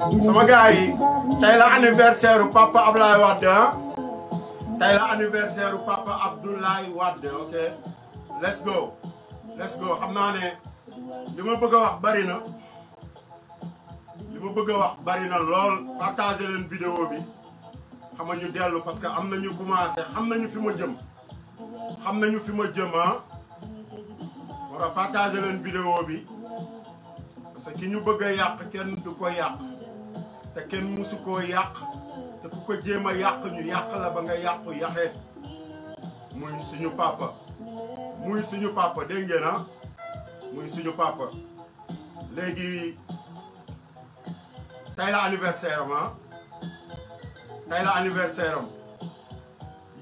sama gars yi tey la anniversaire papa Abdoulaye Wade tey la anniversaire papa Abdoulaye Wade ok let's go xam naa ne li ma bëgg a wax bari na lool partager leen vidéo bi xam nga ñu dellu parce que am nañu commencé xam nañu fi ma jëm war a partager leen vidéo bi parce que ki ñu bëgg a yàq kenn du ko yàq te kenn musu koo yàq te ku ko jéem a yàq ñu yàq la ba nga yàqu yaxeet muy suñu papa dégg ngeen muy suñu papa léegi tey la anniversaire am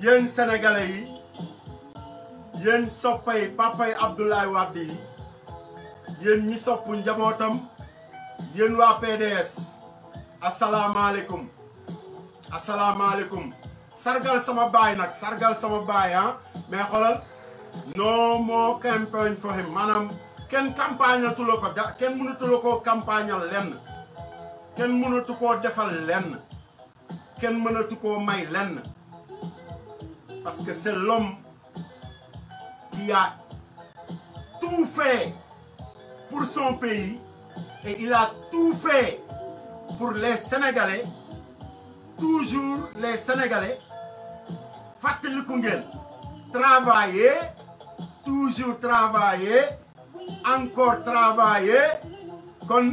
yéen sénégalais yi yéen soppay papay Abdoulaye Wade yi yéen ñi sopp njabootam yéen waa PDS asalaamaaleykum sargal sama baay mais xoolal no more campaign for him maanaam kenn campagne tu la ko kenn mënatu la koo campagnal lenn kenn mënatu koo defal lenn kenn mënatu koo may lenn parce que c'est l'homme qui a tout fait pour son pays et il a tout fait pour les Sénégalais toujours les Sénégalais fàttaliku ngeen travailler toujours travailler encore travailler kon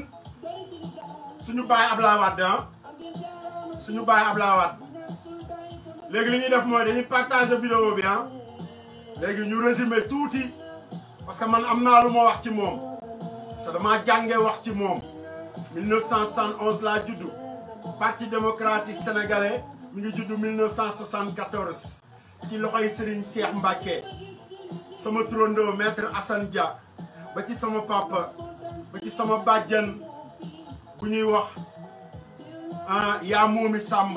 suñu baay Abdoulaye Wade léegi li ñuy def mooy dañuy partager vidéo bi léegi ñu résumer tuuti parce que man am naa lu ma wax ci moom parce que dama jàngee wax ci moom 1971 laa juddu parti démocratique sénégalais mi ngi juddu 1974 ci loxoy Serigne Cheikh Mbacké sama turandoo maître Assane Dia ba ci sama papa ba ci sama bàjjan bu ñuy wax yaa moomi sàmm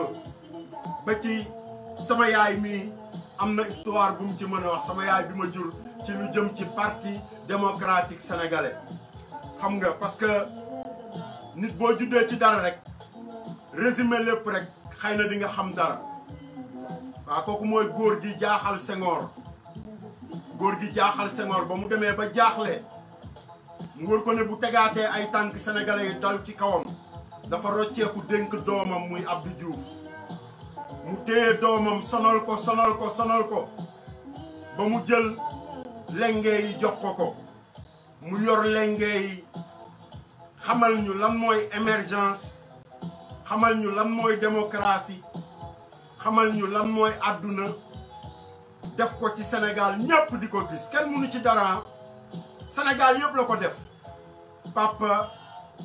ba ci sama yaay mi am na histoire bu mu ci mën a wax sama yaay bi ma jur ci lu jëm ci parti démocratique sénégalais xam nga parce que nit boo juddee ci dara rek résumé lépp rek xëy na di nga xam dara waaw kooku mooy góor gi jaaxal Senghor ba mu demee ba jaaxle mu wër ko ne bu tegaatee ay tànk sénégalais yi dal ci kawam dafa rocceeku dénk doomam muy Abdou Diouf mu téye doomam sonal ko ba mu jël lenge yi jox ko mu yor lenge yi xamal ñu lan mooy émergence xamal ñu lan mooy démocratie xamal ñu lan mooy àdduna def ko ci Sénégal ñëpp di ko gis kenn mënu ci dara Sénégal yëpp la ko def papa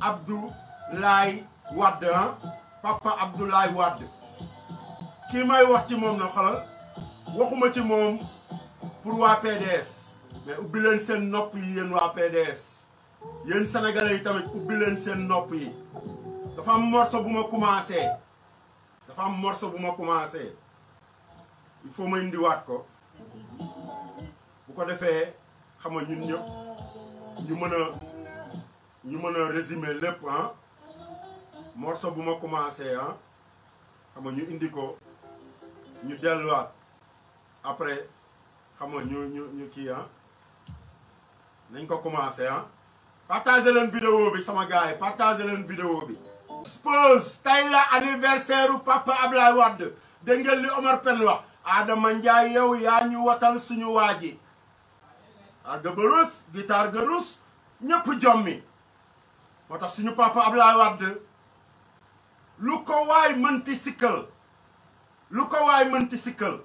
Abdoulaye Wade kii may wax ci moom na xalal waxuma ci moom pour waa PDS mais ubbi leen seen nopp yi yéen waa PDS yéen sénégalais yi tamit ubbi leen seen nopp yi dafa am morceau bu ma commencé il faut ma indiwaat ko bu ko defee xam nga ñun ñëpp ñu mën a résumer lépp morceau bu ma commencé xam nga ñu indi ko ñu delluwaat après xam nga ñu kii nañ ko commencé partager leen vidéo bi sama gars yi partager leen vidéo bi suppose tey la anniversaire papa Abdoulaye Wade dégg ngeen li Omar Pène wax Adama Ndiaye yow yaa ñu watal suñu waa ji ga barus guitare ga rus ñëpp jommi moo tax suñu papa Abdoulaye Wade lu ko waay mënti sikkal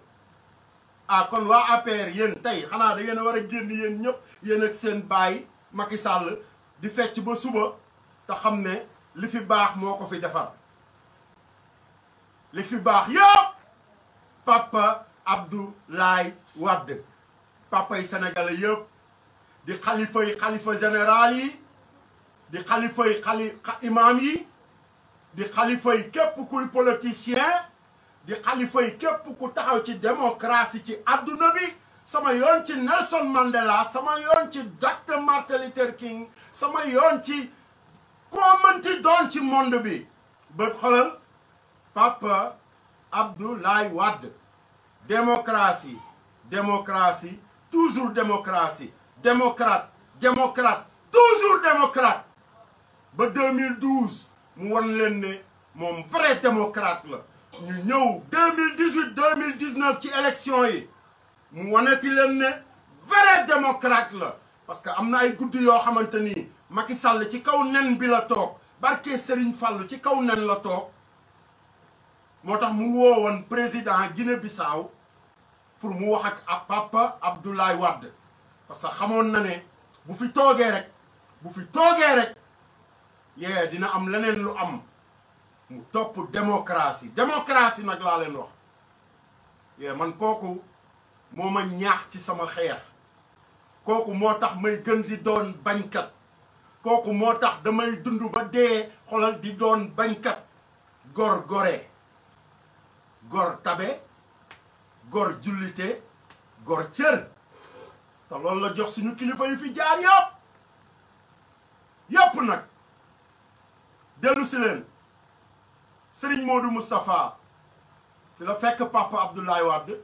kon waa APR yéen tey xanaa da ngeen a war a génn yéen ñëpp yéen ak seen baay Macky Sall di fecc ba suba te xam ne li fi baax moo ko fi defar li fi baax yëpp papa Abdoulaye Wade papa yi sénégalais yëpp di xalifa général yi di xalifa imam yi di xalifa yi képp kuy politicien di xalifa yi képp ku taxaw ci démocratie ci adduna bi sama yoon ci Nelson Mandela sama yoon ci Dr Martin Luther King sama yoon ci koo mënti doon ci monde bi ba xoolal Papa Abdoulaye Wade démocratie démocratie toujours démocratie démocrate démocrate toujours démocrate ba 2012 mu won leen ne moom vrai démocrate la ñu ñëw 2018 2019 ci élection yi mu waneti leen ne vrai démocrate la parce que am na ay guddi yoo xamante ni Macky Sall ci kaw nen bi la toog barke Serigne Fallou ci kaw nen la toog moo tax mu woowoon président Guinée-Bissau pour mu wax ak Papa Abdoulaye Wade parce que xamoon na ne bu fi toogee rek yee dina am leneen lu am mu topp démocratie démocratie nag laa leen wax yee man kooku moo ma ñaax ci sama xeex kooku moo tax may gën di doon bañkat kooku moo tax damay dund ba dee xolal di doon bañkat gor gore gor tabe gor jullite gor cër te loolu la jox suñu kilifa yi fi jaar yëpp nag dellu si leen Serigne Modou Moustapha fi la fekk Papa Abdoulaye Wade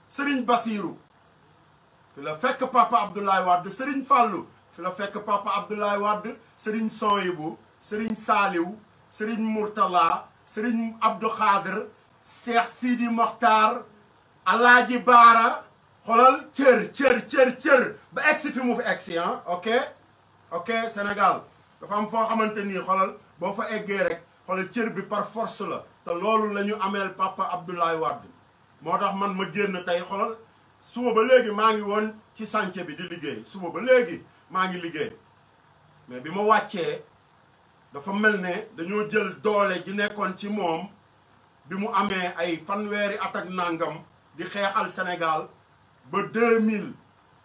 Serigne Bassirou fi la fekk Papa Abdoulaye Wade Serigne Fallou fi la fekk Papa Abdoulaye Wade Serigne Sohibou Serigne Saliou Serigne Mourtala Serigne Abdou Khadr Cheikh Sidi Mokhtar Alaaji Baara xoolal cër ba egsi fi mu fi egsi ok Sénégal dafa am foo xamante nii xoolal boo fa eggee rek xoolal cër bi par force la te loolu la ñu ameel Papa Abdoulaye Wade moo tax man ma génn tey xoolal suba ba léegi maa ngi woon ci chantier bi di liggéey suba ba léegi maa ngi liggéey mais bi ma wàccee dafa mel ne dañoo jël doole ji nekkoon ci moom bi mu amee ay fanweeri at ak nangam di xeexal Sénégal ba 2000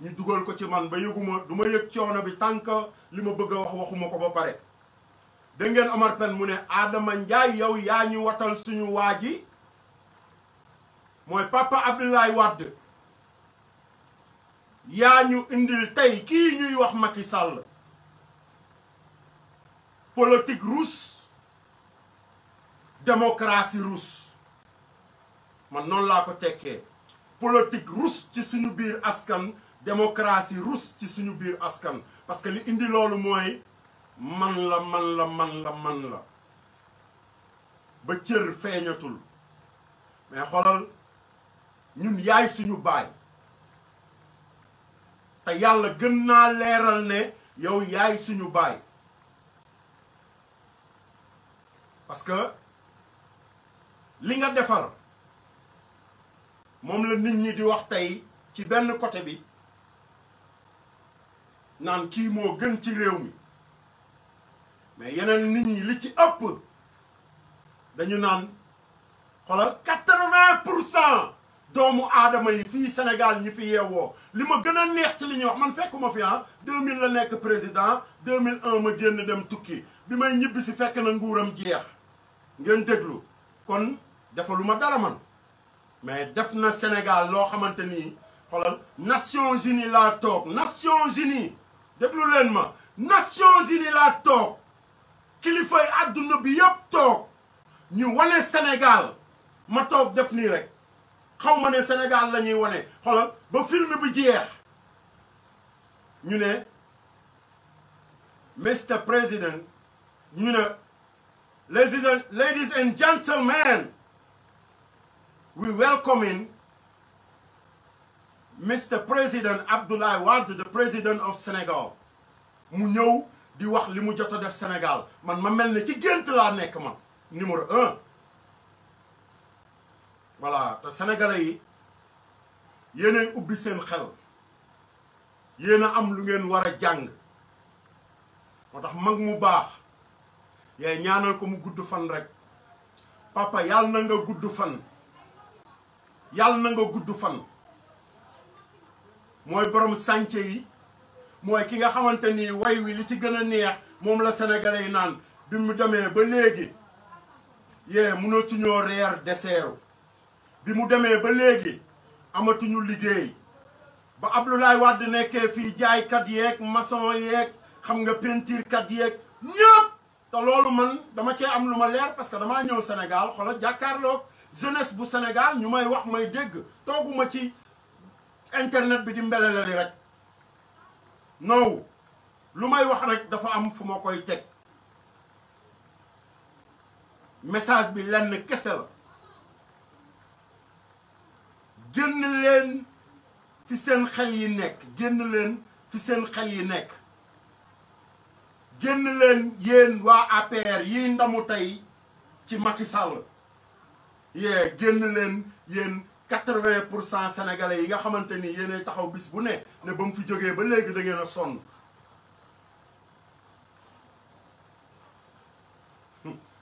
ñu dugal ko ci man ba yëguma du ma yëg coono bi tant que li ma bëgg a wax waxuma ko ba pare dégg ngeen Omar Pène mu ne Adama Ndiaye yow yaa ñu watal suñu waa ji mooy Papa Abdoulaye Wade yaa ñu indil tey kii ñuy wax Macky Sall politique russe démocratie russe man noonu laa ko tekkee politique russe ci suñu biir askan démocratie russe ci suñu biir askan parce que li indi loolu mooy man la ba cër feeñatul mais xoolal ñun yaay suñu baay te yàlla gën naa leeral ne yow yaay suñu baay parce que li nga defar moom la nit ñi di wax tey ci benn côté bi naan kii moo gën ci réew mi mais yeneen nit ñi li ci ëpp dañu naan xoolal 80% doomu aadama yi fii Sénégal ñi fi yeewoo li ma gën a neex ci li ñuy wax man fekkuma fi 2000 la nekk président 2001 ma génn dem tukki bi may ñibbi si fekk na nguuram jeex ngeen déglu kon defaluma dara man mais def na Sénégal loo xamante ni xoolal Nations Unies laa toog Nations Unies déglu leen ma Nations Unies laa toog kilifay àdduna bi yëpp toog ñu wane Sénégal ma toog def nii rek xaw ma ne Sénégal la ñuy wane xoolal ba film bi jeex ñu ne Mr. President ñu ne ladies and gentlemen we welcoming Mr. President Abdoulaye Wade the President of Senegal mu ñëw di wax li mu jot a def Sénégal man ma mel ne ci gént laa nekk man numéro 1 voilà te sénégalais yi yéenay ubbi seen xel yéen a am lu ngeen war a jàng moo tax mag mu baax yaay ñaanal ko mu gudd fan rek papa yàlla na nga gudd fan yàlla na nga gudd fan mooy borom sànce yi mooy ki nga xamante ni way wi li ci gën a neex moom la sénégalais yi naan bi mu demee ba léegi yee mënatuñoo reer deseeru bi mu demee ba léegi amatuñu liggéey ba Abdoulaye Wade nekkee fii jaaykat yeeg maçon yeeg xam nga peinture kat yeeg ñëpp te loolu man dama cee am lu ma leer parce que damaa ñëw Sénégal xoolal jàkkaarloog jeunesse bu Sénégal ñu may wax may dégg tooguma ci internet bi di mbelelali rek non lu may wax rek dafa am fu ma koy teg message bi lenn kese la génn leen fi seen xel yi nekk génn leen fi seen xel yi nekk génn leen yéen waa APR yi ndamu tey ci Macky Sall yee génn leen yéen 80% sénégalais yi nga xamante ni yéenay taxaw bis bu ne ba mu fi jógee ba léegi da ngeen a sonn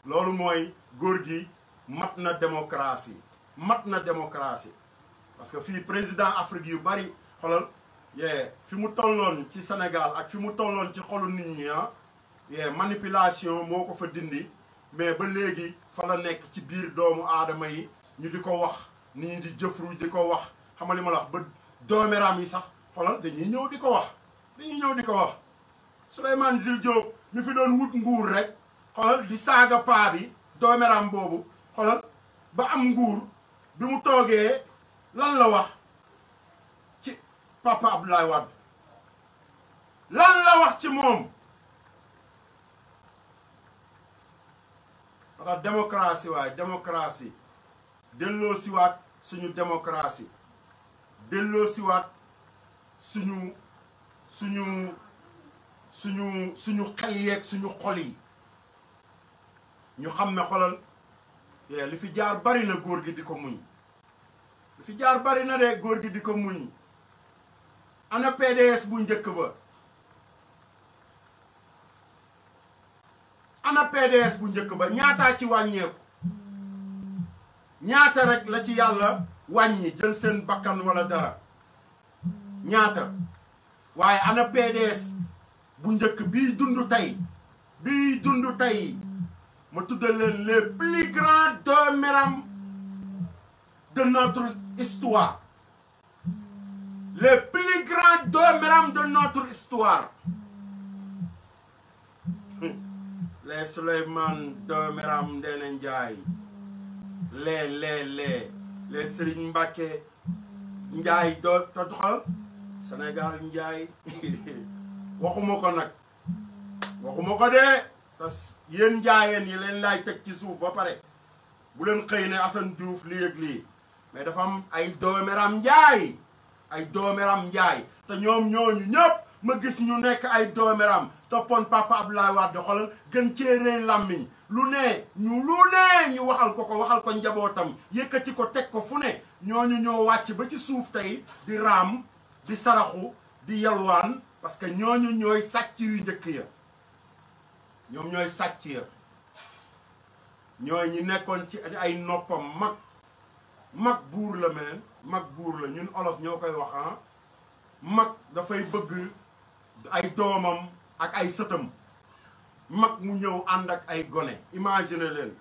loolu mooy góor gi mat na démocratie parce que fii président Afrique yu bari xoolal yee fi mu tolloon ci Sénégal ak fi mu tolloon ci xolu nit ñi yee manipulation moo ko fa dindi mais ba léegi fa la nekk ci biir doomu aadama yi ñu di ko wax nii di jëfru di ko wax xam nga li ma la wax ba dooméram yi sax xoolal dañuy ñëw di ko wax Souleymane Jules Diop mi fi doon wut nguur rek xoolal di saaga paa bi dooméram boobu xoolal ba am nguur bi mu toogee lan la wax ci papa Abdoulaye Wade lan la wax ci moom wala démocratie waaye démocratie delloo siwaat suñu démocratie delloo siwaat suñu xel yeeg suñu xol yi ñu xam ne xolal li fi jaar bari na góor gi di ko muñ li fi jaar bari na de góor gi di ko muñ ana PDS bu njëkk ba ana PDS bu njëkk ba ñaataa ci wàññeeku ñaata rek la ci yàlla wàññi jël seen bakkan wala dara ñaata waaye ana PDS bu njëkk bii dund tey ma tuddal leen les plus grands dooméram de notre histoire les plus grands dooméram de notre histoire les Souleymane dooméram Ndéné Ndiaye les Serigne Mbacké Ndiaye doo toxal Sénégal Ndiaye waxuma ko nag waxuma ko de parce que yéen njaayeen yi leen laay teg ci suuf ba pare bu leen xëy ne Assane Diouf lii ak lii mais dafa am ay dooméram Njaay te ñoom ñooñu ñëpp ma gis ñu nekk ay dooméram toppoon papa Abdoulaye Wade xoolal gën ceeree làmmiñ lu ne ñu waxal ko njabootam yëkkati ko teg ko fu ne ñooñu ñoo wàcc ba ci suuf tey di raam di saraxu di yalwaan parce que ñooñu ñooy sàcc yu njëkk ya ñoom ñooy sàcc ya ñooy ñi nekkoon ci ay noppam mag buur la meen mag buur la ñun olof ñoo koy wax mag dafay bëgg ay doomam ak ay sëtam mag mu ñëw ànd ak ay gone imagine leen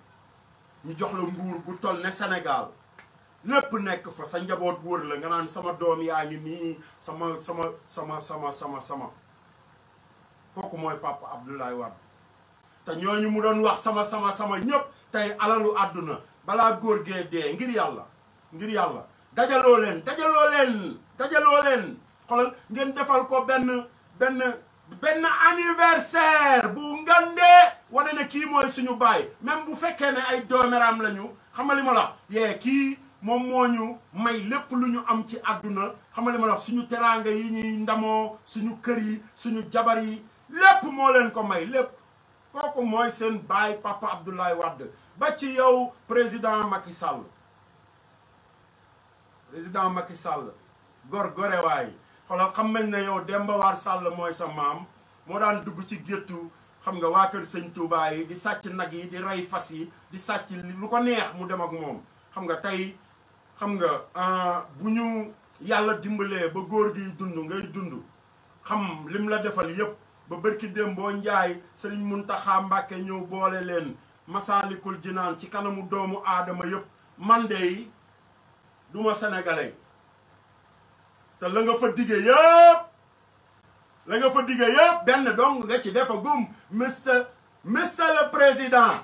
ñu jox la nguur gu toll ne Sénégal lépp nekk fa sa njaboot wër la nga naan sama doom yaa ngi nii sama kooku mooy papa Abdoulaye Wade te ñooñu mu doon wax sama ñëpp tey alalu àdduna balaa góor gee dee ngir yàlla dajaloo leen xoolal ngeen defal ko benn anniversaire bu ngandee wane ne kii mooy suñu baay même bu fekkee ne ay dooméram lañu xam nga li ma la kii moom moo ñu may lépp lu ñu am ci àdduna xam nga li ma la suñu teraanga yi ñuy ndamoo suñu kër yi suñu jabar yi lépp moo leen ko may lépp kooku mooy seen baay papa Abdoulaye Wade ba ci yow président Macky Sall gore waay xoolal xam nañ ne yow Demba War Sall mooy sa maam moo daan dugg ci géttu xam nga waa kër sëñ Touba yi di sàcc nag yi di rey fas yi di sàcc lu ko neex mu dem ak moom xam nga tey xam nga bu ñu yàlla dimbalee ba góor gi dund ngay dund xam lim la defal yépp ba bërki Dembo Njaay Sëriñ Muntaxa Mbàkke ñëw boole leen Masaalikul Jinaan ci kanamu doomu aadama yépp man de duma sénégalais te la nga fa digge yëpp benn dong nga ci defa gum Monsieur le Président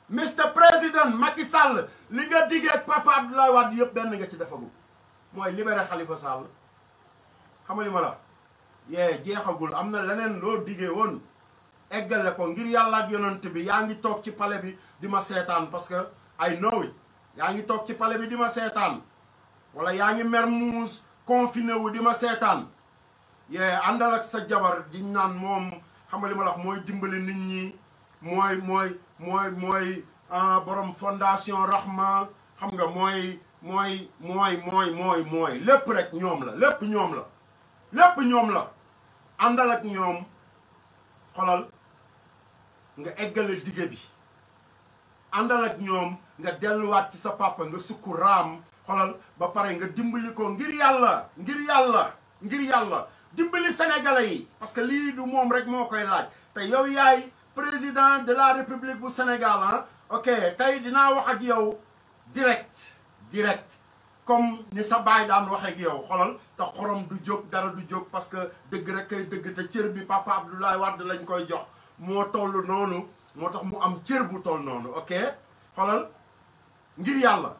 Mr Président Macky Sall li nga diggee ak Papa Abdoulaye Wade yëpp benn nga ci defagu mooy libéré Khalifa Sall xam nga li ma la yee jeexagul am na leneen loo diggee woon eggale ko ngir yàlla ak yonent bi yaa ngi toog ci palais bi di ma seetaan parce que I know it yaa ngi toog ci palais bi di ma seetaan wala yaa ngi Mermoz confiné wu di ma seetaan yee àndal ak sa jabar di naan moom xam nga li ma la wax mooy dimbali nit ñi mooy borom fondation Rahma xam nga mooy lépp rek ñoom la lépp ñoom la àndal ak ñoom xolal nga eggale dige bi àndal ak ñoom nga delluwaat ci sa papa nga sukku raam xolal ba pare nga dimbali ko ngir yàlla dimbali sénégalais yi parce que lii du moom rek moo koy laaj te yow yaay président de la république bu Sénégal ah ok tey dinaa wax ak yow direct comme ni sa baay daan waxee ak yow xolal te xorom du jóg dara du jóg parce que dëgg rek kay dëgg te cër bi Papa Abdoulaye Wade lañ koy jox moo toll noonu moo tax mu am cër bu toll noonu ok xolal ngir yàlla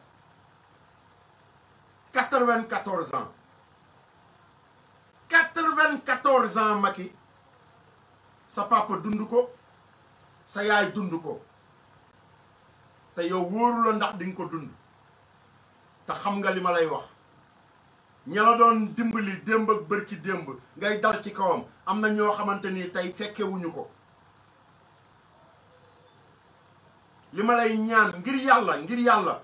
94 ans 94 ans Macky sa papa dund ko sa yaay dund ko te yow wóoru la ndax di nga ko dund te xam nga li ma lay wax ña la doon dimbali démb ak bërki démb ngay dal ci kawam am na ñoo xamante ni tey fekkewuñu ko li ma lay ñaan ngir yàlla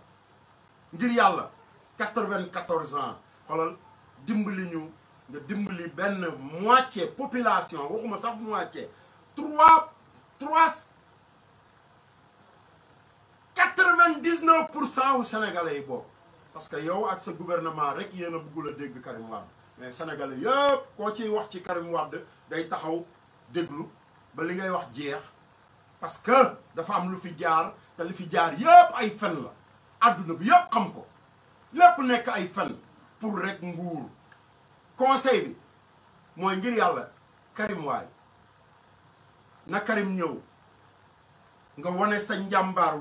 94 ans xoolal dimbali ñu nga dimbali benn moitié population waxuma sax moitié 99% wu sénégalais yi boobu parce que yow ak sa gouvernement rek yéen a bëggul a dégg Karim Wade mais sénégalais yëpp koo ciy wax ci Karim Wade day taxaw déglu ba li ngay wax jeex parce que dafa am lu fi jaar te li fi jaar yëpp ay fen la adduna bi yëpp xam ko lépp nekk ay fen pour rek nguur conseil bi mooy ngir yàlla Karim waay na Karim ñëw nga wane sa njàmbaar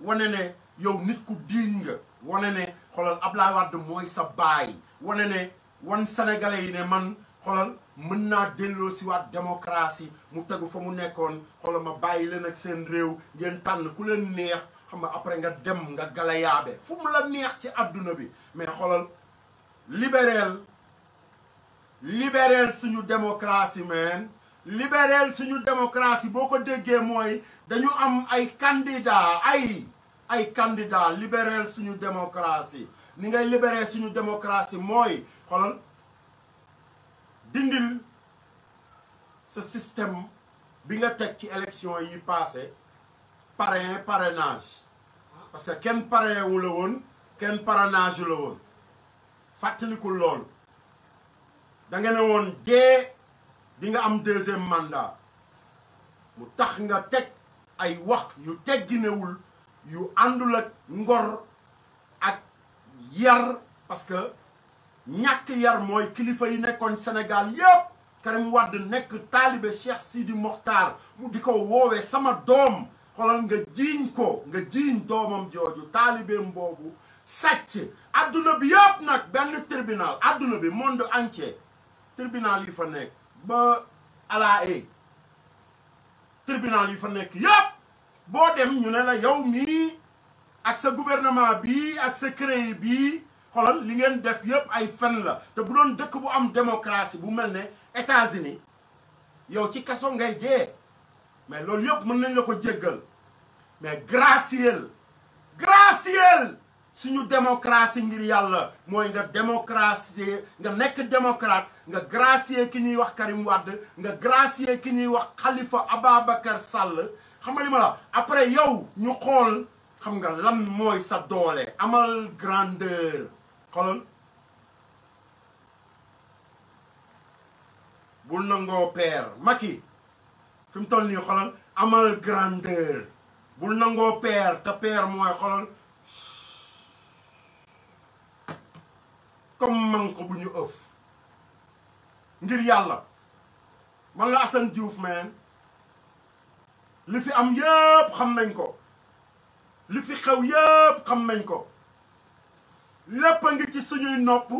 wane ne yow nit ku diiñ nga wane ne xoolal Abdoulaye Wade mooy sa baay wane ne wan sénégalais yi ne man xoolal mën naa delloo si waat démocratie mu tegu fa mu nekkoon xoolal ma bàyyi leen ak seen réew ngeen tànn ku leen neex xam nga après nga dem nga galayaabe fu mu la neex ci adduna bi mais xoolal libéral suñu démocratie man libéral suñu démocratie boo ko déggee mooy dañu am ay candidat ay candidat libéral suñu démocratie ni ngay libérer suñu démocratie mooy xoolal dindil sa système bi nga teg ci élection yi passé parrainage parce que kenn parrainé wu la woon kenn parrainage la woon fàttalikul loolu da nga ne woon di nga am deuxième mandat mu tax nga teg ay wax yu tegginewul yu àndul ak ngor ak yar parce que ñàkk yar mooy kilifa yi nekkoon Sénégal yépp Karim Wade nekk taalibe Cheikh Sidi Mokhtar mu di ko woowee sama doom xoolal nga jiiñ doomam jooju taalibeem boobu sàcc adduna bi yépp nag benn tribunal adduna bi monde entier tribunal yi fa nekk ba alae tribunal yi fa nekk yépp boo dem ñu ne la yow mii ak sa gouvernement bi ak sa CREI bii xoolal li ngeen def yépp ay fen la te bu doon dëkk bu am démocratie bu mel ne États-Unis yow ci kaso ngay dee mais loolu yépp mën nañ la ko jéggal mais graciel suñu démocratie ngir yàlla mooy nga démocratie nga nekk démocrate nga gracier ki ñuy wax Karim Wade nga gracier ki ñuy wax Khalifa Ababacar Sall xam nga li ma la après yow ñu xool xam nga lan mooy sa doole amal grandeur xoolal bul nangoo peer Macky fi mu toll nii xoolal amal grandeur bul nangoo peer te peer mooy xoolal comme manko bu ñu ëf ngir yàlla man la Assane Diouf man li fi am yëpp xam nañ ko li fi xew yëpp xam nañ ko lépp a ngi ci suñuy nopp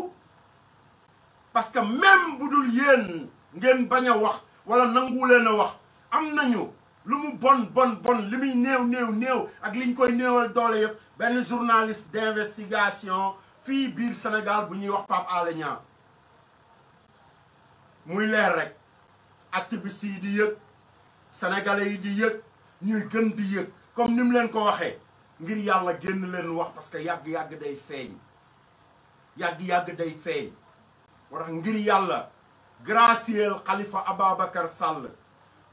parce que même bu dul yéen ngeen bañ a wax wala nangu leen a wax am nañu lu mu bon li muy néew ak liñ koy néewal doole yëpp benn journaliste d'investigation fii biir Sénégal bu ñuy wax Pape Alé Niang muy leer rek activistes yi di yëg sénégalais yi di yëg ñuy gën di yëg comme ni mu leen ko waxee ngir yàlla génn leen wax parce que yàgg-yàgg day feeñ yàgg-yàgg day feeñ moo tax ngir yàlla gracier Khalifa Ababacar Sall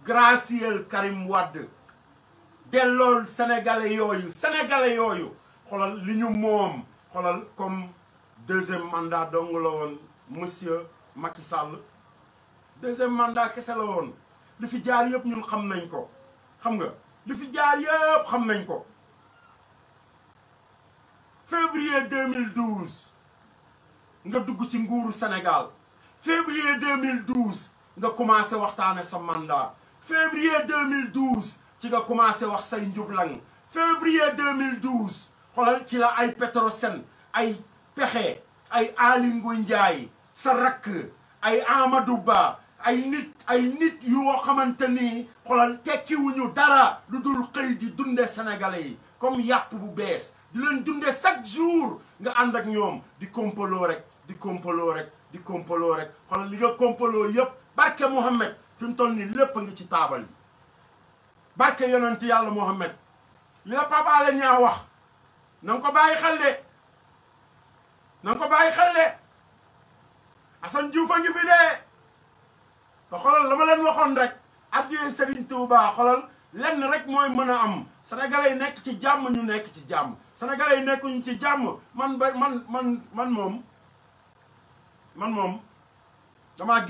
gracier Karim Wade dellool sénégalais yooyu xoolal li ñu moom xoolal comme deuxième mandat dong la woon monsieur Macky Sall deuxième mandat kese la woon li fi jaar yëpp ñun xam nañ ko xam nga li fi jaar yëpp xam nañ ko février 2012 nga dugg ci nguuru Sénégal février 2012 nga commencé waxtaane sa mandat février 2012 ci nga commencé wax say njublang février 2012 xoolal ci la ay Petrosen ay Pexe ay Aly Ngouille Ndiaye sa rakk ay Amadou Ba ay nit yoo xamante ni xoolal tekkiwuñu dara lu dul xëy di dunde sénégalais yi comme yàpp bu bees di leen dunde chaque jour nga ànd ak ñoom di kompaloo rek xoolal li nga kompaloo yëpp barke Mouhamed fi mu toll nii lépp a ngi ci taabal yi barke yonent yàlla Mouhamed li la Pape Alé Niang wax na nga ko bàyyi xel de Assane Diouf a ngi fi de te xoolal la ma leen waxoon rek addiyee Serigne Touba xoolal lenn rek mooy mën a am sénégalais yi nekk ci jàmm ñu nekk ci jàmm sénégalais yi nekkuñu ci jàmm man moom damaa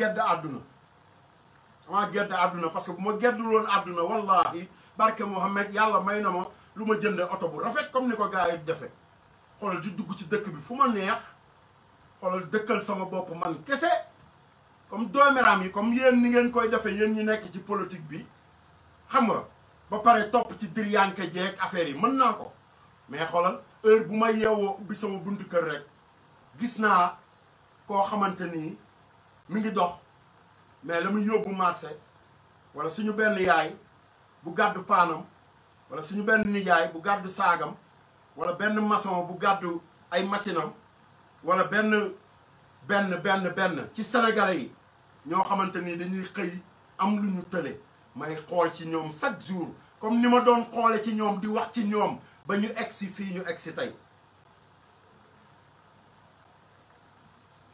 gedd àdduna parce que bu ma geddul woon àdduna wallahi barke Mouhamed yàlla may na ma lu ma jënde oto bu rafet comme ni ko gars yi defe xoolal di dugg ci dëkk bi fu ma neex xoolal dëkkal sama bopp man kese comme dooméram yi comme yéen ni ngeen koy defee yéen ñu nekk ci politique bi xam nga ba pare topp ci diryanke jeeg affaire yi mën naa ko mais xoolal heure bu ma yeewoo ubbi sama buntu kër rek gis naa koo xamante ni mi ngi dox mais la muy yóbbu marché wala suñu benn yaay bu gàddu paanam wala suñu benn nijaay bu gàddu saagam wala benn maçon bu gàddu ay masinam wala benn ci sénégalais yi ñoo xamante ni dañuy xëy am lu ñu tële may xool ci ñoom chaque jour comme ni ma doon xoole ci ñoom di wax ci ñoom ba ñu egsi fii ñu egsi tey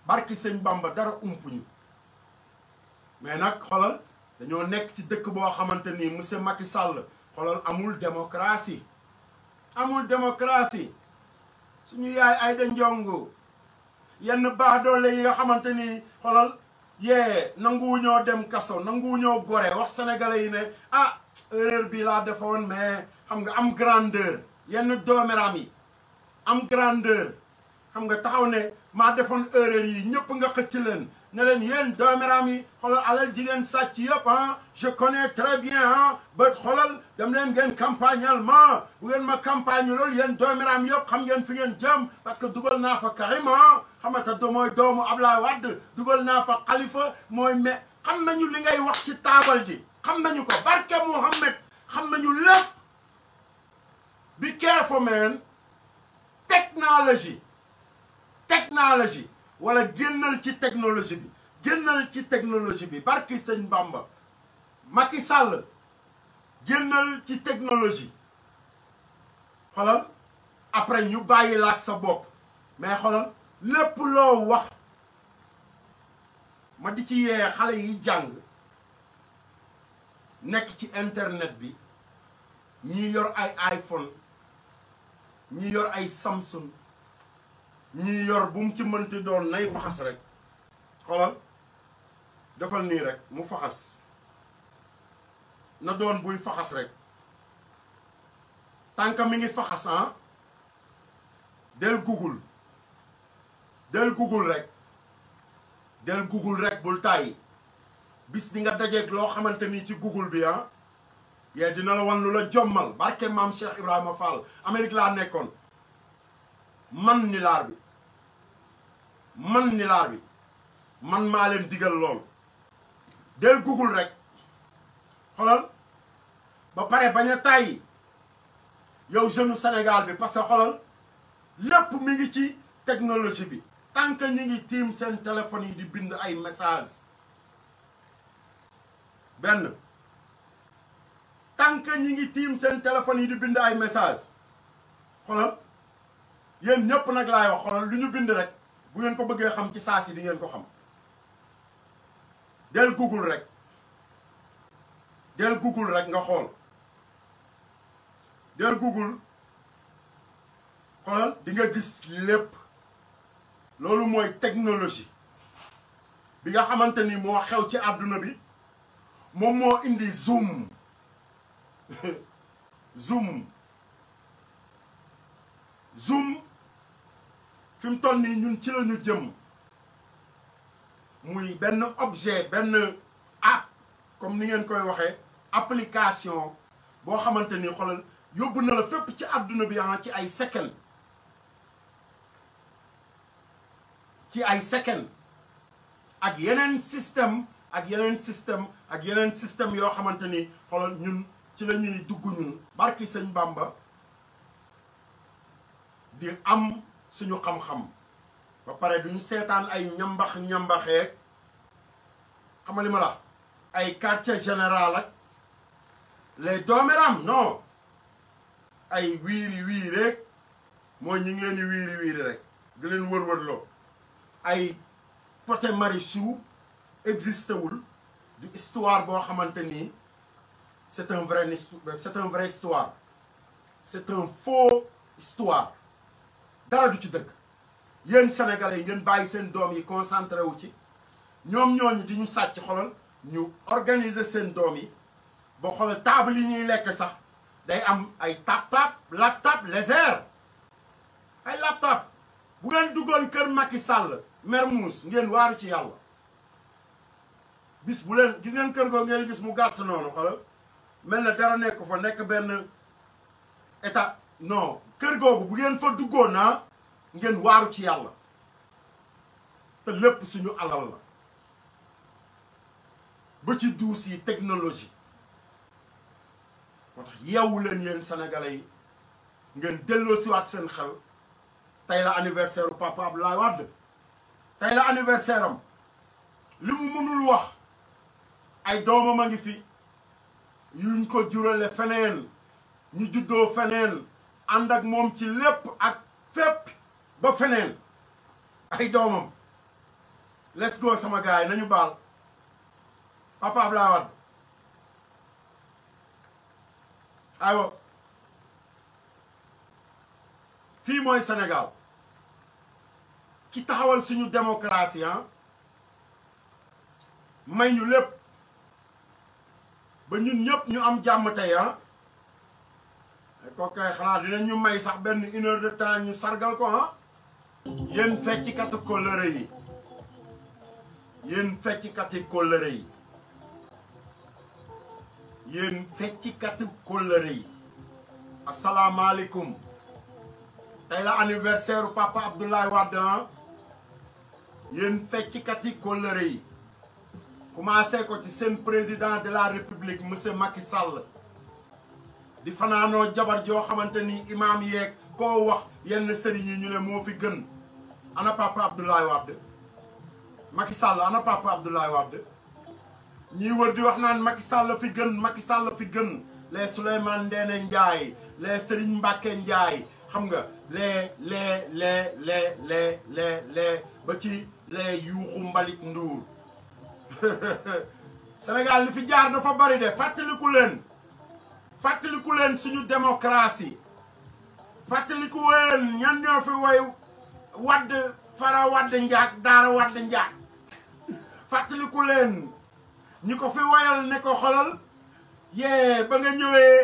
barki sëñ Bamba dara umpuñu mais nag xoolal dañoo nekk ci dëkk boo xamante ni monsieur Macky Sall xoolal amul démocratie suñu yaay Aïda Ndiongo yenn baadoole yi nga xamante ni xoolal nanguwuñoo dem kaso nanguwuñoo gore wax sénégalais yi ne erreur bi laa defoon mais xam nga am grandeur yenn dooméram yi am grandeur xam nga taxaw ne maa defoon erreur yi ñëpp nga xëcc leen ne leen yéen dooméram yi xoolal alal jigéen sàcc yëpp je connais très bien ba xoolal dem leen ngeen campagnal ma bu ngeen ma campagne loolu yéen dooméram yëpp xam ngeen fi ngeen jëm parce que dugal naa fa Karim xamata mooy doomu Ablaye Wade dugal naa fa Khalifa mooy mais xam nañu li ngay wax ci taabal ji xam nañu ko barke Mouhamed xam nañu lépp be careful man technology wala génnal ci technologie bi barki sëñ Bamba Macky Sall génnal ci technologie xoolal après ñu bàyyi la ak sa bopp mais xoolal lépp loo wax ma di ci yee xale yi jàng nekk ci internet bi ñii yor ay iPhone ñii yor ay Samsung ñii yor bu mu ci mënti doon nay faxas rek xoolal defal nii rek mu faxas na doon buy faxas rek tànka mi ngi faxas del google rek bul tàyyi bis di nga dajeeg loo xamante ni ci google bi yee dina la wan lu la jommal barke maam Cheikh Ibrahima Fall Amérique laa nekkoon man nilaar bi man maa leen digal lool del Google rek xolal ba pare bañ a tàyyi yow jeune Sénégal bi parce que xolal lépp mi ngi ci technologie bi tant que ñi ngi tiim seen téléphone yi di bind ay message benn tant que ñi ngi tiim seen téléphone yi di bind ay message xolal yéen ñëpp nag laay wax xolal lu ñu bind rek bu ngeen ko bëggee xam ci saa si di ngeen ko xam del Google rek nga xool del Google xoolal di nga gis lépp loolu mooy technologie bi nga xamante ni moo xew ci àdduna bi moom moo indi zoom zoom fi mu toll nii ñun ci la ñu jëm muy benn objet benn app comme ni ngeen koy waxee application boo xamante ni xoolal yóbbu na la fépp ci àdduna bi ci ay second ak yeneen système yoo xamante ni xoolal ñun ci la ñuy dugg ñun barki sëñ Bamba di am suñu xam-xam ba pare duñu seetaan ay ñambaxeek xam nga li ma la ay quartier général ak les dooméram non ay wiiri rek mooy ñu ngi leen di wiiri rek di leen wër-wërloo ay Pod et Marichou existé wul du histoire boo xamante ni c'est un vrai histoire c'est un faux histoire dara du ci dëgg yéen sénégalais yi ngeen bàyyi seen doom yi concentré wu ci ñoom ñooñu di ñu sàcc xolal ñu organiser seen doom yi ba xolal table yi ñuy lekk sax day am ay laptop léger ay laptop bu ngeen duggoon kër Macky Sall Mermoz ngeen waaru ci yàlla bis bu leen gis ngeen kër goo ngeen gis mu gàtt noonu xolal mel na dara nekk fa nekk benn état non kër googu bu ngeen fa duggoon naa ngeen waaru ci yàlla te lépp suñu alal la ba ci duus yi technologie moo tax yeewu leen yéen sénégalais yi ngeen delloo siwaat seen xel tey la anniversaire u papa Abdoulaye Wade tey la anniversaire am li mu mënul wax ay doomam a ngi fi yuñ ko jurale feneen ñu juddoo feneen ànd ak moom ci lépp ak fépp ba feneen ay doomam let's go sama gars yi nañu baal papa Abdoulaye Wade aywa fii mooy Sénégal ki taxawal suñu démocratie may ñu lépp ba ñun ñëpp ñu am jàmm tey kooku kay xanaa dinañ ñu may sax benn 1 heure de temps ñu sargal ko yéen feccikati kóllëre yi yéen feccikati kóllëre yi yéen feccikati kóllëre yi asalaamaaleykum tey la anniversaire papa Abdoulaye Wade yéen feccikati kóllëre yi commencé ko ci seen président de la république monsieur Macky Sall di fanaanoo jabar joo xamante ni imaam yeeg koo wax yenn sëriñ yi ñu ne moo fi gën ana papa Abdoulaye Wade Macky Sall ana papa Abdoulaye Wade ñiy wër di wax naan Macky Sall fi gën Macky Sall fi gën les Souleymane Ndéné Ndiaye les Serigne Mbacké Ndiaye xam nga les ba ci les yuuxu mbalit nduur Sénégal li fi jaar dafa bari de fàttaliku leen suñu démocratie fàttaliku leen ñan ñoo fi woy Wade Fara Wade Njaag Daara Wade Njaag fàttaliku leen ñi ko fi woyal ne ko xolal yee ba nga ñëwee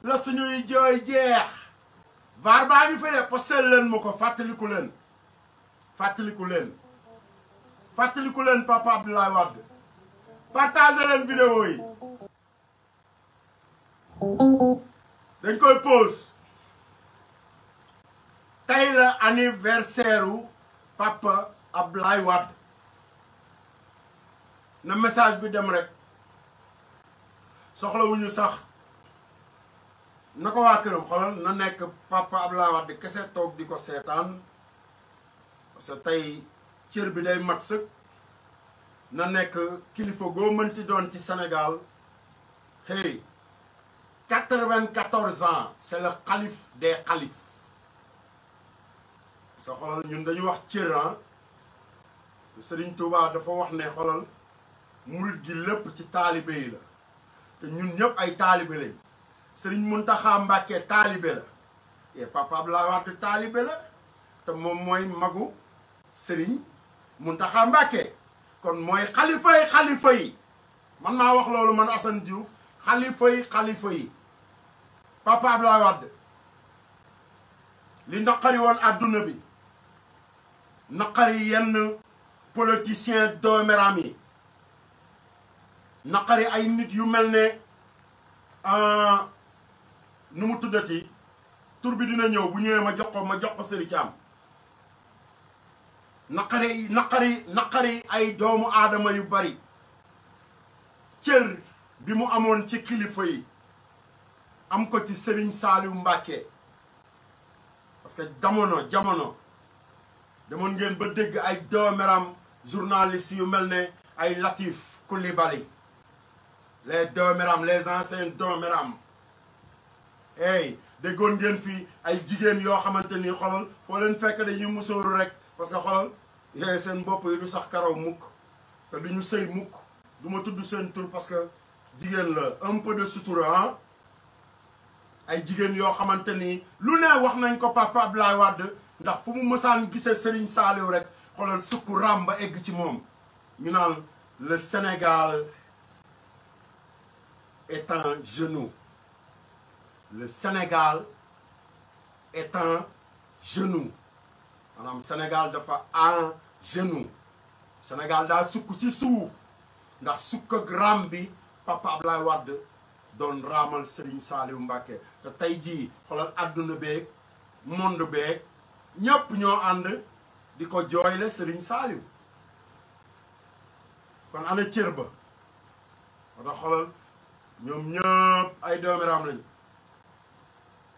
la suñuy jooy jeex vaar baa ngi fi de postel leen ma ko fàttaliku leen papa Abdoulaye Wade partagé leen vidéo yi dañ koy pause tey la anniversaire u Papa Abdoulaye Wade na message bi dem rek soxlawuñu sax na ko waa këram xoolal na nekk Papa Abdoulaye Wade kese toog di ko seetaan parce que tey cër bi day mat sëkk na nekk kilifa goo mënti doon ci Sénégal hey 94 ans c'est le khalife des khalifes sa xoolal ñun dañu wax cër Serigne Touba dafa wax ne xoolal murit gi lépp ci taalibe yi la te ñun ñëpp ay taalibe lañ Serigne Mountakha Mbacké taalibe la et Papa Abdoulaye Wade taalibe la te moom mooy magu Serigne Mountakha Mbacké kon mooy xalifa yi man naa wax loolu man Assane Diouf xalifa yi Papa Abdoulaye Wade li naqari woon adduna bi naqari yenn politicien dooméram yi naqari ay nit yu mel ne nu mu tuddati tur bi dina ñëw bu ñëwee ma jox ko Serigne Thiam naqari ay doomu aadama yu bari cër bi mu amoon ci kilifa yi am ko ci Serigne Saliou Mbacké parce que jamono demoon ngeen ba dégg ay dooméram journalistes yu mel ne ay Latif Coulibaly les dooméram les anciens dooméram hey déggoon ngeen fi ay jigéen yoo xamante ni xolal foo leen fekk dañuy musóoru rek parce que xolal yooyu seen bopp yi du sax karaw mukk te du ñu sëy mukk du ma tudd seen tur parce que jigéen la un peu de sutura ay jigéen yoo xamante ni lu ne wax nañ ko Papa Abdoulaye Wade ndax fu mu mësaan gisee Serigne Saliou rek xoolal sukku ram ba egg ci moom ñu naan le Sénégal est en genou le Sénégal est en genou maanaam Sénégal dafa en genou Sénégal daa sukk ci suuf ndax sukk ak ram bi Papa Abdoulaye Wade doon raamal Serigne Saliou Mbacké te tey jii xoolal adduna beeg monde beeg ñëpp ñoo ànd di ko jooyle Serigne Saliou kon ana cër ba wata xoolal ñoom ñëpp ay dooméram lañ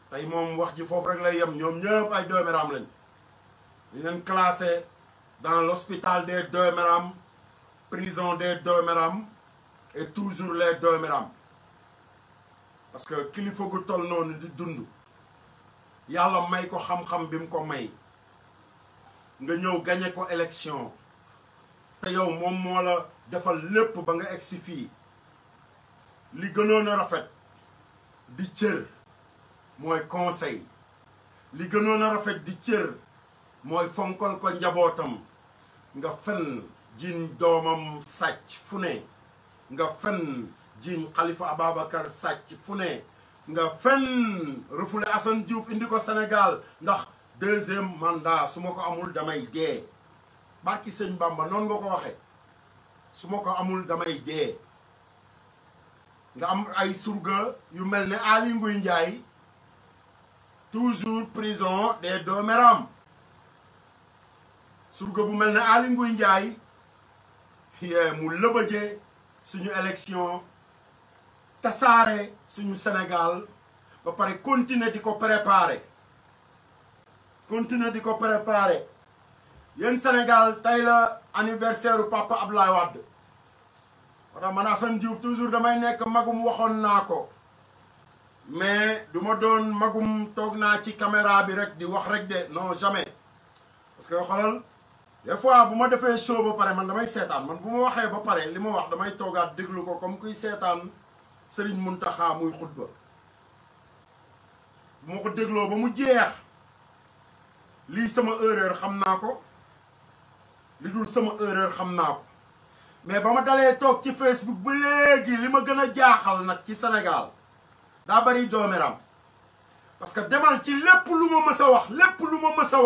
tey moom wax ji foofu rek lay yem ñoom ñëpp ay dooméram lañ ñu leen classé dans l'hôpital des dooméram prison des dooméram et toujours les dooméram parce que kilifa gu toll noonu di dund yàlla may ko xam-xam bi mu ko may nga ñëw gagné ko élection te yow moom moo la defal lépp ba nga egsi fii li gënoon a rafet di cër mooy conseil li gënoon a rafet di cër mooy fonkal ko njabootam nga fen jiin doomam sàcc fu ne nga fen jiin Khalifa Ababacar sàcc fu ne nga fen refoulé Assane Diouf indi ko Sénégal ndax deuxième mandat su ma ko amul damay dee barki sëñ Bamba noonu nga ko waxe su ma ko amul damay dee nga am ay surga yu mel ne Aly Ngouille Ndiaye toujours prison des dooméram surga bu mel ne Aly Ngouille Ndiaye mu lëbëjee suñu élection tasaare suñu Sénégal ba pare continuer di ko préparer yéen Sénégal tey la anniversaire u Papa Abdoulaye Wade watax man Assane Diouf toujours damay nekk magum waxoon naa ko mais du ma doon magum toog naa ci caméra bi rek di wax rek de non jamais parce que xoolal des fois bu ma defee show ba pare man damay seetaan man bu ma waxee ba pare li ma wax damay toogaat déglu ko comme kuy seetaan Serigne Mountakha muy xutba bu ma ko dégloo ba mu jeex lii sama erreur xam naa ko li dul sama erreur xam naa ko mais ba ma dalee toog ci Facebook ba léegi li ma gën a jaaxal nag ci Sénégal daa bari dooméram parce que demal ci lépp lu ma mës a wax lépp lu ma mës a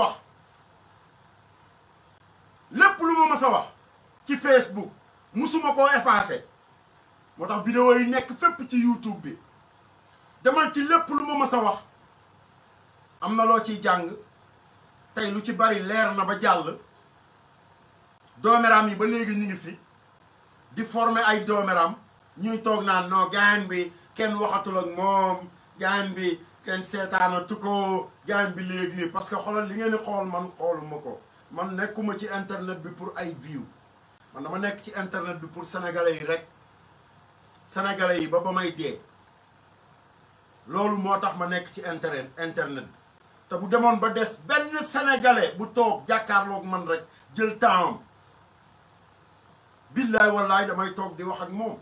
wax ci Facebook musuma koo effacé moo tax vidéo yi nekk fépp ci YouTube bi demal ci lépp lu ma mës a wax am na loo ciy jàng tey lu ci bari leer na ba jàll. dooméram yi ba léegi ñu ngi fi di former ay dooméram ñuy toog naan non gaañ bi kenn waxatul ak moom gaañ bi kenn seetaanatu ko gaañ bi léegi parce que xoolal li ngeen di xool man xooluma ko man nekkuma ci internet bi pour ay view man dama nekk ci internet bi pour sénégalais yi rek sénégalais yi ba may dee loolu moo tax ma nekk ci internet bi te bu demoon ba des benn sénégalais bu toog jàkkaarloog man rek jël temps billaay wallaay damay toog di wax ak moom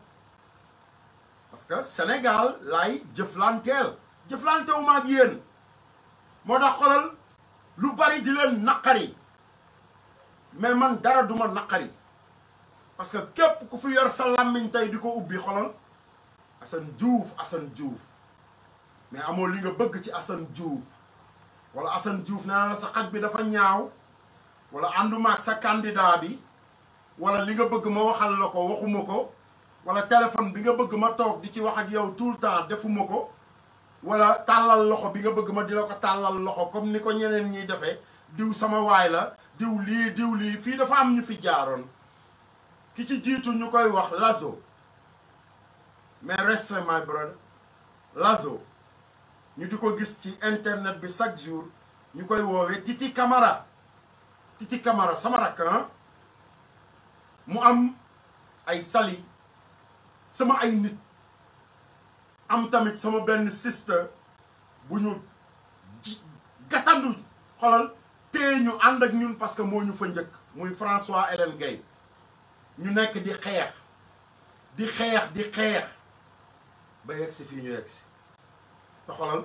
parce que Sénégal laay jëflantewu ma ak yéen moo tax xolal lu bari di leen naqari mais man dara duma naqari parce que képp ku fi yor sa làmmiñ tey di ko ubbi xolal Assane Diouf mais amoo li nga bëgg ci Assane Diouf wala Assane Diouf nee na la sa xaj bi dafa ñaaw wala ànduma ak sa candidat bi wala li nga bëgg ma waxal la ko waxuma ko wala téléphone bi nga bëgg ma toog di ci wax ak yow tout le temps defuma ko wala tàllal loxo bi nga bëgg ma di la ko tàllal loxo comme ni ko ñeneen ñiy defee diw sama waay la diw lii fii dafa am ñu fi jaaroon ki ci jiitu ñu koy wax Lazo mais respect my brother Lazo ñu di ko gis ci internet bi chaque jour ñu koy woowee Titi Camara sama rakk mu am ay sali sama ay nit am tamit sama benn sister bu ñu gàttandu xolal téye ñu ànd ak ñun parce que moo ñu fa njëkk muy François Hélène Gaye ñu nekk di xeex ba yegg si fii ñu yegg si te xolal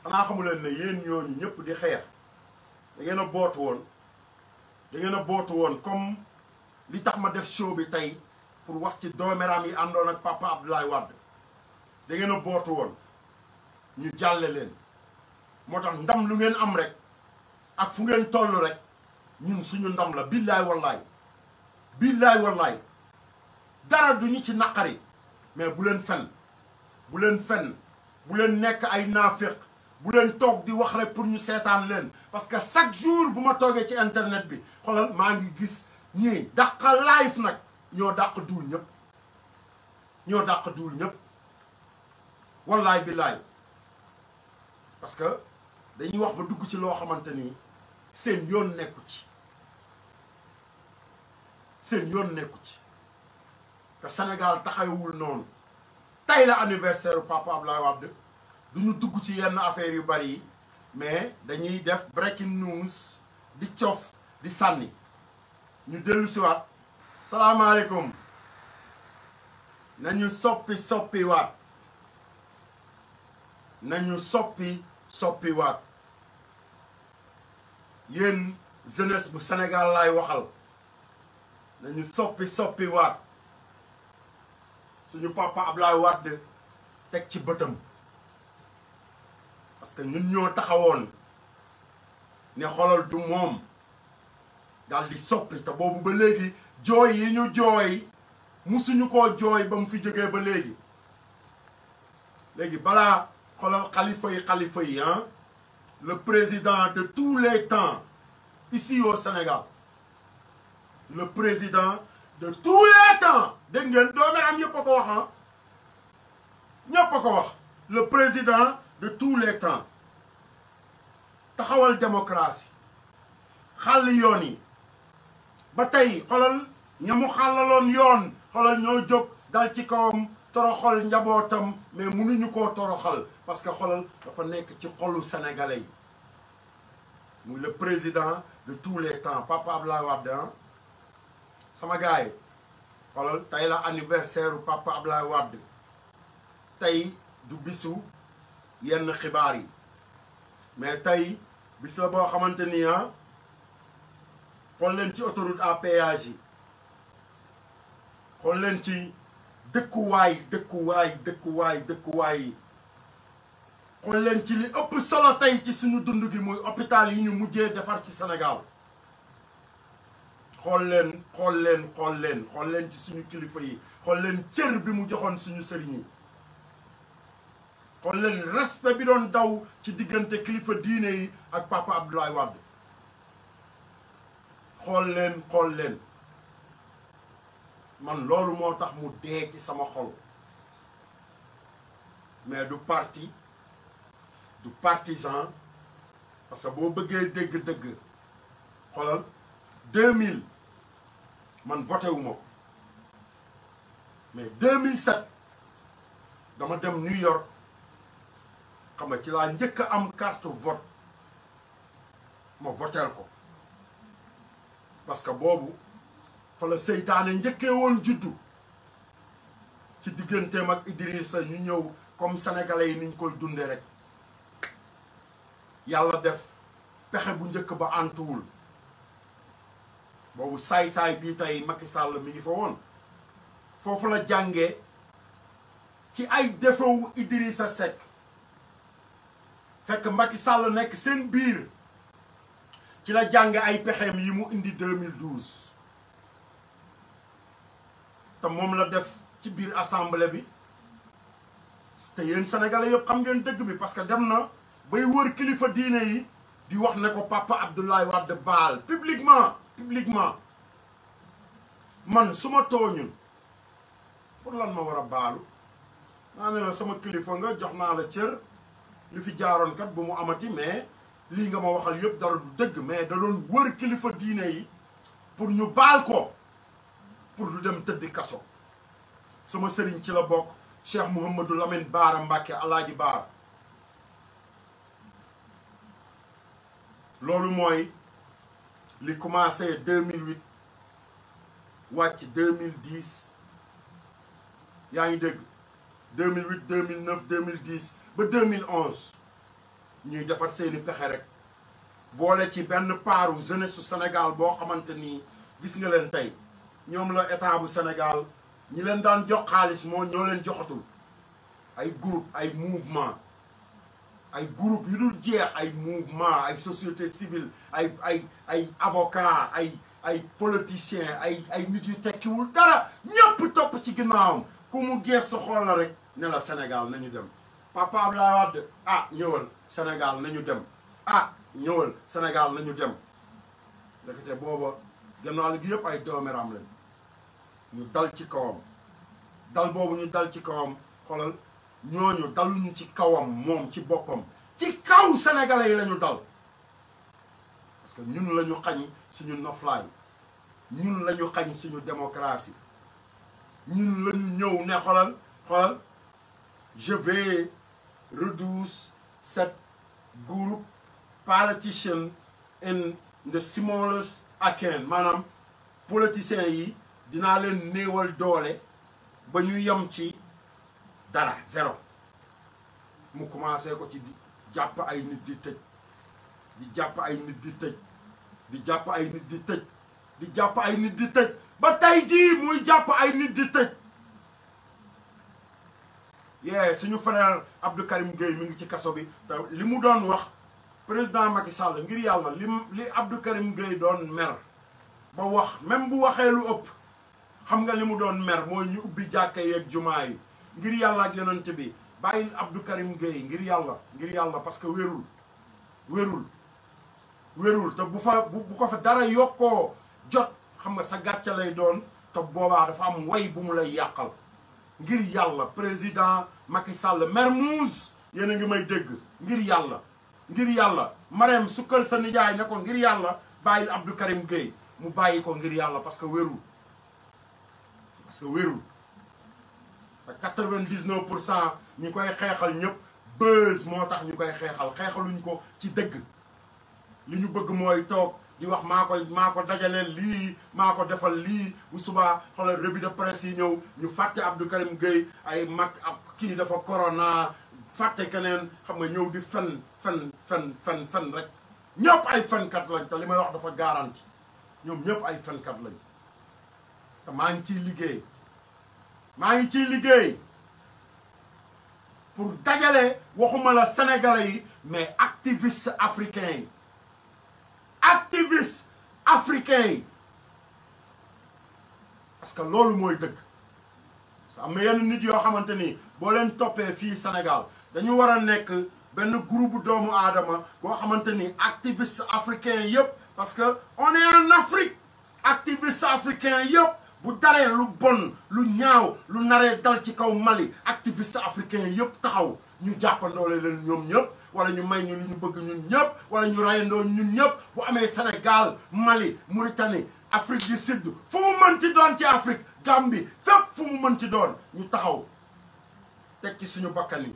xanaa xamuleen ne yéen ñooñu ñëpp di xeex da ngeen a bootu woon comme li tax ma def show bi tey pour wax ci dooméram yi àndoon ak Papa Abdoulaye Wade da ngeen a bootu woon ñu jàlle leen moo tax ndam lu ngeen am rek ak fu ngeen toll rek ñun suñu ndam la billaay wallaay dara du ñu ci naqari mais bu leen fen bu leen nekk ay naaféq bu leen toog di wax rek pour ñu seetaan leen parce que chaque jour bu ma toogee ci internet bi xoolal maa ngi gis ñii dàq live nag ñoo dàq duul ñëpp wallaay billaay parce que dañuy wax ba dugg ci loo xamante ni seen yoon nekku ci te Sénégal taxawul noonu tey la anniversaire Papa Abdoulaye Wade du ñu dugg ci yenn affaires yu bari yi mais dañuy def breaking news di cof di sànni ñu dellu siwaat salaamaaleykum nañu soppi waat yéen jeunesse bu Sénégal laay waxal nañu soppi waat suñu Papa Abdoulaye Wade teg ci bëtam parce que ñun ñoo taxawoon ne xolal du moom daal di soppi te boobu ba léegi jooy yi ñu jooy musuñu koo jooy ba mu fi jógee ba léegi balaa xolal xalifa yi le président de tous les temps ici au Sénégal le président de tous les temps dégg ngeen dooméram ñëpp a ko wax ñëpp a ko wax le président de tous les temps taxawal démocratie xàll yoon yi ba tey xolal ñamu xàllaloon yoon xolal ñoo jóg dal ci kawam toroxal njabootam mais mënuñu koo toroxal parce que xolal dafa nekk ci xolu sénégalais yi muy le président de tous les temps Papa Abdoulaye Wade sama gars yi xolal tey la anniversaire Papa Abdoulaye Wade tey du bisu yenn xibaar yi mais tey bis la boo xamante ni xool leen ci autoroute à péage yi xool leen ci dëkkuwaay yi xool leen ci li ëpp solo tey ci suñu dund gi muy hôpital yi ñu mujjee defar ci Sénégal xool leen ci suñu kilifa yi xool leen cër bi mu joxoon suñu sëriñ yi xool leen respect bi doon daw ci diggante kilifa diine yi ak papa Abdoulaye Wade xool leen man loolu moo tax mu dee ci sama xol mais du parti du partisan parce que boo bëggee dégg-dëgg xoolal 2000 man voté wu ma ko mais 2007 dama dem New York xam nga ci laa njëkk a am carte vote ma voteel ko parce que boobu fa la seytaane njëkkee woon juddu ci digganteem ak Idrissa ñu ñëw comme sénégalais yi niñ koy dundee rek yàlla def pexe bu njëkk ba antuwul boobu saay-saay bii tey Macky Sall mi ngi fa woon foofu la jàngee ci ay défaut wu Idrissa Seck fekk Macky Sall nekk seen biir ci la jànge ay pexeem yi mu indi 2012 te moom la def ci biir assemblée bi te yéen sénégalais yëpp xam ngeen dëgg bi parce que dem na bay wër kilifa diine yi di wax ne ko papa Abdoulaye Wade baal publiquement man su ma tooñul pour lan ma war a baalu naa ne la sama kilifa nga jox naa la cër li fi jaaroon kat bu mu amati mais lii nga ma waxal yëpp dara du dëgg mais da doon wër kilifa diine yi pour ñu baal ko pour du dem tëddi kaso sama sëriñ ci la bokk Cheikh Mouhamadou Lamine Baara Mbàkke Alaaji Baara loolu mooy li commencé 2008 wàcc 2010 yaa ngi dégg 2008 2009 2010 ba 2011 ñuy defar seeni pexe rek boole ci benn paaru jeunesse su Sénégal boo xamante ni gis nga leen tey ñoom la état bu Sénégal ñi leen daan jox xaalis moo ñoo leen joxatul ay groupe ay mouvement ay groupe yu dul jeex ay mouvement ay société civile ay avocat ay politiciens ay nit yu tekkiwul dara ñëpp topp ci ginnaawam ku mu gees sa xool la rek ne la Sénégal nañu dem papa Abdoulaye Wade ah ñëwal Sénégal nañu dem ah ñëwal Sénégal nañu dem ndekete booba gannaaw gi yëpp ay dooméram lañ ñu dal ci kawam dal boobu ñu dal ci kawam xoolal ñooñu daluñu ci kawam moom ci boppam ci kaw sénégalais yi lañu dal parce que ñun la ñu xañ suñu noflaay ñun la ñu xañ suñu démocratie ñun la ñu ñëw ne xoolal je vais reduce cette group politician in the smallest I can maanaam politiciens yi dinaa leen néewal doole ba ñu yem ci dara zéro mu commencé ko ci di jàpp ay nit di tëj di jàpp ay nit di tëj di jàpp ay nit di tëj di jàpp ay nit di tëj ba tey jii muy jàpp ay nit di tëj suñu frère Abdou Karim Gueye mi ngi ci kaso bi te li mu doon wax président Macky Sall ngir yàlla li Abdou Karim Gueye doon mer ba wax même bu waxee lu ëpp xam nga li mu doon mer mooy ñu ubbi jàkka yeeg jumaa yi ngir yàlla ak yonent bi bàyyil Abdou Karim Gueye ngir yàlla parce que wérul te bu ko fa dara yokkoo jot xam nga sa gàcce lay doon te boobaa dafa am way bu mu lay yàqal ngir yàlla président Macky Sall Mermoz yéen a ngi may dégg ngir yàlla Marème sukkal sa nijaay ne ko ngir yàlla bàyyil Abdou Karim Gueye mu bàyyi ko ngir yàlla parce que wérul te 99% ñi koy xeexal ñëpp buzz moo tax ñu koy xeexaluñ ko ci dëgg li ñu bëgg mooy toog di wax maa ko dajaleel lii maa ko defal lii bu subaa xoolal revue de presse yi ñëw ñu fàtte Abdou Karim Gueye ay mag ak kii dafa corona fàtte keneen xam nga ñëw di fen rek ñëpp ay fenkat lañ te li may wax dafa garanti ñoom ñëpp ay fenkat lañ te maa ngi ciy liggéey pour dajale waxuma la sénégalais yi mais activiste africain yi parce que loolu mooy dëgg parce que am na yenn nit yoo xamante ni boo leen toppee fii Sénégal dañu war a nekk benn groupe doomu aadama boo xamante ni activiste africain yëpp parce que on est en Afrique activiste africain yëpp bu daree lu bon lu ñaaw lu naree dal ci kaw Mali activiste africain yëpp taxaw ñu jàppandoole leen ñoom ñëpp wala ñu may ñu li ñu bëgg ñun ñëpp wala ñu rayandoo ñun ñëpp bu amee Sénégal Mali Mauritanie Afrique du Sud fu mu mënti doon ci Afrique Gambie fépp fu mu mënti doon ñu taxaw teg ci suñu bakkan yi